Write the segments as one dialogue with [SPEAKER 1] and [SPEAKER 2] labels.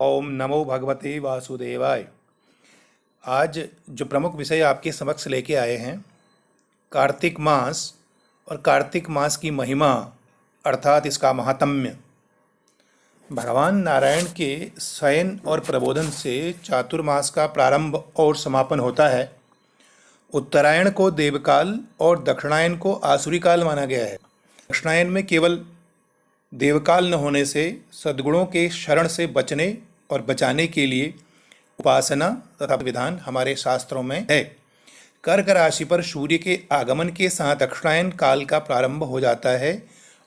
[SPEAKER 1] ओम नमो भगवते वासुदेवाय। आज जो प्रमुख विषय आपके समक्ष लेके आए हैं, कार्तिक मास और कार्तिक मास की महिमा अर्थात इसका महात्म्य। भगवान नारायण के शयन और प्रबोधन से चातुर्मास का प्रारंभ और समापन होता है। उत्तरायण को देवकाल और दक्षिणायन को आसुरी काल माना गया है। दक्षिणायन में केवल देवकाल न होने से सद्गुणों के शरण से बचने और बचाने के लिए उपासना तथा विधान हमारे शास्त्रों में है। कर्क राशि पर सूर्य के आगमन के साथ दक्षिणायन काल का प्रारंभ हो जाता है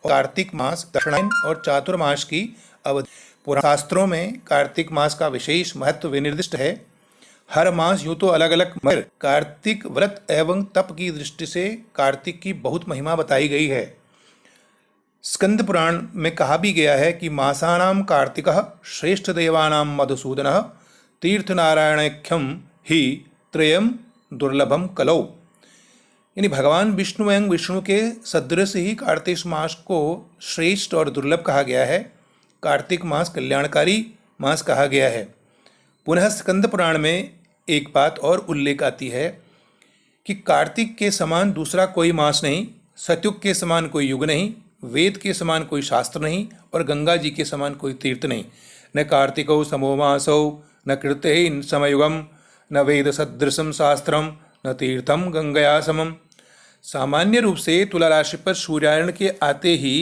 [SPEAKER 1] और कार्तिक मास दक्षिणायन और चातुर्मास की अवधि। पुराण शास्त्रों में कार्तिक मास का विशेष महत्व विनिर्दिष्ट है। हर मास यूँ तो अलग अलग, मगर कार्तिक व्रत एवं तप की दृष्टि से कार्तिक की बहुत महिमा बताई गई है। स्कंद पुराण में कहा भी गया है कि मासानां कार्तिकः श्रेष्ठ देवानां मधुसूदनः तीर्थनारायणख्यम ही त्रयम दुर्लभम कलौ। यानी भगवान विष्णु एवं विष्णु के सदृश ही कार्तिक मास को श्रेष्ठ और दुर्लभ कहा गया है। कार्तिक मास कल्याणकारी मास कहा गया है। पुनः स्कंद पुराण में एक बात और उल्लेख आती है कि कार्तिक के समान दूसरा कोई मास नहीं, सतयुग के समान कोई युग नहीं, वेद के समान कोई शास्त्र नहीं और गंगा जी के समान कोई तीर्थ नहीं। न कार्तिको समो मासौ न कृतेन समयुगम न वेद सदृशम शास्त्रम न तीर्थम गंगया समम। सामान्य रूप से तुला राशि पर सूर्यायण के आते ही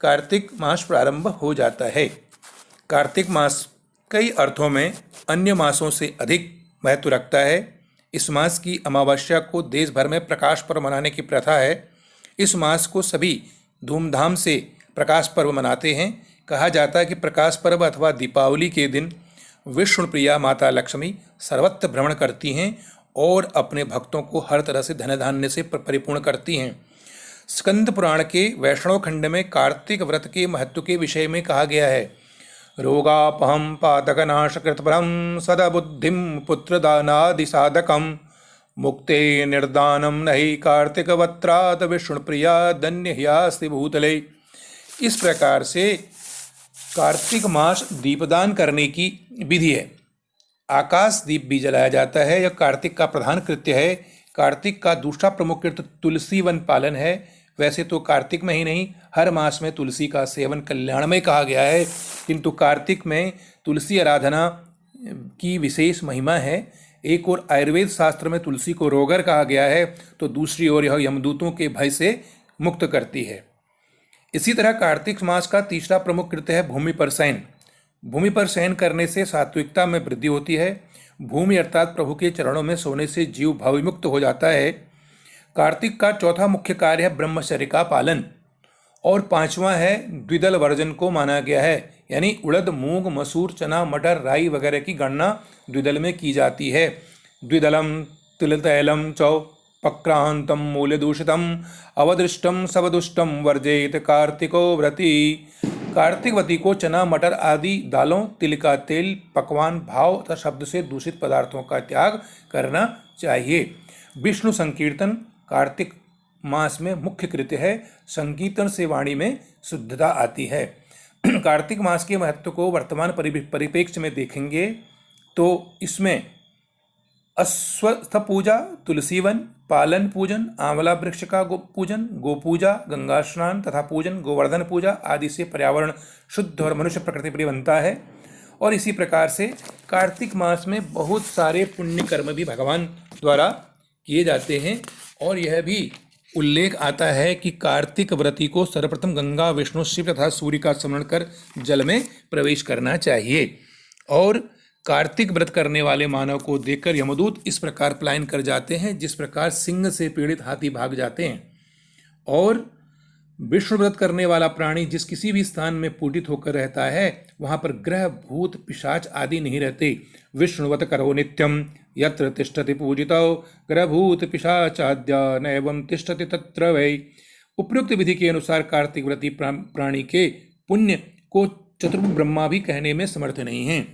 [SPEAKER 1] कार्तिक मास प्रारंभ हो जाता है। कार्तिक मास कई अर्थों में अन्य मासों से अधिक महत्व रखता है। इस मास की अमावस्या को देश भर में प्रकाश पर्व मनाने की प्रथा है। इस मास को सभी धूमधाम से प्रकाश पर्व मनाते हैं। कहा जाता है कि प्रकाश पर्व अथवा दीपावली के दिन विष्णु प्रिया माता लक्ष्मी सर्वत्र भ्रमण करती हैं और अपने भक्तों को हर तरह से धन धान्य से परिपूर्ण करती हैं। स्कंद पुराण के वैष्णव खंड में कार्तिक व्रत के महत्व के विषय में कहा गया है। रोगापहम पातकनाशकृतपरम सदबुद्धिम पुत्रदानादि साधकम मुक्ते निर्दानम नहि कार्तिकवत्रात विष्णुप्रिया धन्यह्यास्ति भूतले। इस प्रकार से कार्तिक मास दीपदान करने की विधि है। आकाश दीप भी जलाया जाता है। यह कार्तिक का प्रधान कृत्य है। कार्तिक का दूसरा प्रमुख कृत्य तुलसी वन पालन है। वैसे तो कार्तिक में ही नहीं, हर मास में तुलसी का सेवन कल्याण में कहा गया है, किंतु कार्तिक में तुलसी आराधना की विशेष महिमा है। एक और आयुर्वेद शास्त्र में तुलसी को रोगर कहा गया है, तो दूसरी ओर यह यमदूतों के भय से मुक्त करती है। इसी तरह कार्तिक मास का तीसरा प्रमुख कृत्य है भूमि पर शयन। भूमि पर शयन करने से सात्विकता में वृद्धि होती है। भूमि अर्थात प्रभु के चरणों में सोने से जीव भावविमुक्त हो जाता है। कार्तिक का चौथा मुख्य कार्य है ब्रह्मचर्य का पालन और पांचवा है द्विदल वर्जन को माना गया है। यानी उड़द, मूंग, मसूर, चना, मटर, राई वगैरह की गणना द्विदल में की जाती है। द्विदलम तिलतैलम चौ पक्रांतम मूल्यदूषितम अवदृष्टम सवदुष्टम वर्जेत कार्तिको व्रती। कार्तिक व्रती को चना, मटर आदि दालों, तिल का तेल, पकवान, भाव तथा शब्द से दूषित पदार्थों का त्याग करना चाहिए। विष्णु संकीर्तन कार्तिक मास में मुख्य कृत्य है। संकीर्तन से वाणी में शुद्धता आती है। कार्तिक मास के महत्व को वर्तमान परिप्रेक्ष्य में देखेंगे तो इसमें अश्वत्थ पूजा, तुलसी वन पालन पूजन, आंवला वृक्ष का पूजन, गोपूजा, गंगा स्नान तथा पूजन, गोवर्धन पूजा आदि से पर्यावरण शुद्ध और मनुष्य प्रकृति प्रिय बनता है। और इसी प्रकार से कार्तिक मास में बहुत सारे पुण्य कर्म भी भगवान द्वारा किए जाते हैं। और यह भी उल्लेख आता है कि कार्तिक व्रती को सर्वप्रथम गंगा, विष्णु, शिव तथा सूर्य का स्मरण कर जल में प्रवेश करना चाहिए। और कार्तिक व्रत करने वाले मानव को देखकर यमदूत इस प्रकार पलायन कर जाते हैं जिस प्रकार सिंह से पीड़ित हाथी भाग जाते हैं। और विष्णु व्रत करने वाला प्राणी जिस किसी भी स्थान में पूजित होकर रहता है वहाँ पर ग्रह, भूत, पिशाच आदि नहीं रहते। विष्णुवत करो नित्यम यत्र तिष्ठति पूजितो ग्रह, भूत, पिशाचाद्या नैवं तिष्ठति तत्र वै। उपयुक्त विधि के अनुसार कार्तिक व्रती प्राणी के पुण्य को चतुर्मुख ब्रह्मा भी कहने में समर्थ नहीं हैं।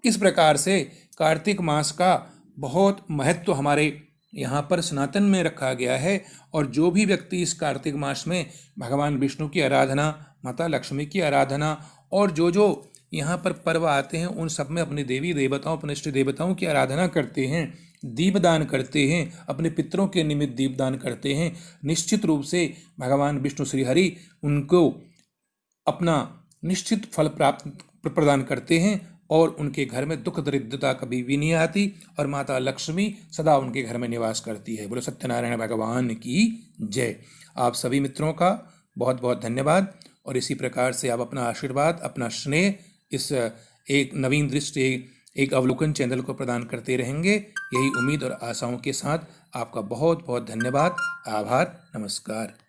[SPEAKER 1] इस प्रकार से कार्तिक मास का बहुत महत्व हमारे यहाँ पर सनातन में रखा गया है। और जो भी व्यक्ति इस कार्तिक मास में भगवान विष्णु की आराधना, माता लक्ष्मी की आराधना और जो यहाँ पर पर्व आते हैं उन सब में अपने देवी देवताओं, अपने इष्ट देवताओं की आराधना करते हैं, दीपदान करते हैं, अपने पितरों के निमित्त दीपदान करते हैं। निश्चित रूप से भगवान विष्णु श्री हरि उनको अपना निश्चित फल प्राप्त प्रदान करते हैं और उनके घर में दुख दरिद्रता कभी भी नहीं आती और माता लक्ष्मी सदा उनके घर में निवास करती है। बोलो सत्यनारायण भगवान की जय। आप सभी मित्रों का बहुत बहुत धन्यवाद और इसी प्रकार से आप अपना आशीर्वाद, अपना स्नेह इस एक नवीन दृष्टि, एक अवलोकन चैनल को प्रदान करते रहेंगे। यही उम्मीद और आशाओं के साथ आपका बहुत बहुत धन्यवाद, आभार, नमस्कार।